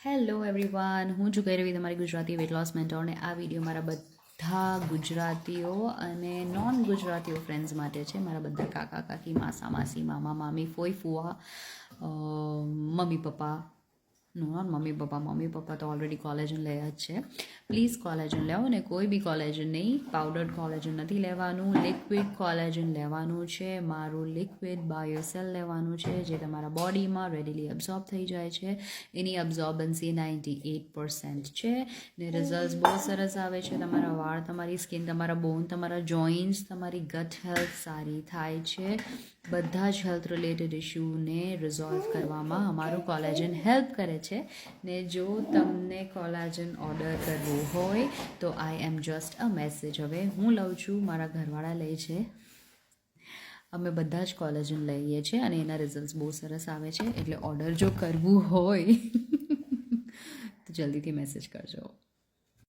Hello everyone, હું છું કઈ તમારી ગુજરાતી વેટ લોસ મેન્ટોર અને આ વિડીયો મારા બધા ગુજરાતીઓ અને નોન ગુજરાતીઓ ફ્રેન્ડ્સ માટે છે. મારા બધા કાકા કાકી, માસા માસી, મામા મામી, ફોઈ ફુવા, mummy papa. Not mummy papa તો ઓલરેડી કોલેજન લે જ છે. પ્લીઝ કોલેજન લેવો ને કોઈ બી કોલેજન નહીં, પાવડર્ડ કોલેજન નથી લેવાનું, લિક્વિડ કોલેજન લેવાનું છે. મારું લિક્વિડ બાયોસેલ લેવાનું છે જે તમારા બોડીમાં રેડીલી અબ્ઝોર્બ થઈ જાય છે. એની અબ્ઝોર્બન્સી 98% છે ને રિઝલ્ટ બહુ સરસ આવે છે. તમારા વાળ, તમારી સ્કિન, તમારા બોન, તમારા જોઇન્ટ્સ, તમારી ગટ હેલ્થ સારી થાય છે. બધા જ હેલ્થ રિલેટેડ ઇશ્યુને રિઝોલ્વ કરવામાં અમારું કોલેજન હેલ્પ કરે છે. ને જો તમને કોલેજન ઓર્ડર કરવું હોય તો આઈ એમ જસ્ટ અ મેસેજ. હવે હું લઉં છું, મારા ઘરવાળા લે છે, અમે બધા જ કોલેજન લઈએ છીએ અને એના રિઝલ્ટ બહુ સરસ આવે છે. એટલે ઓર્ડર જો કરવું હોય તો જલ્દીથી મેસેજ કરજો.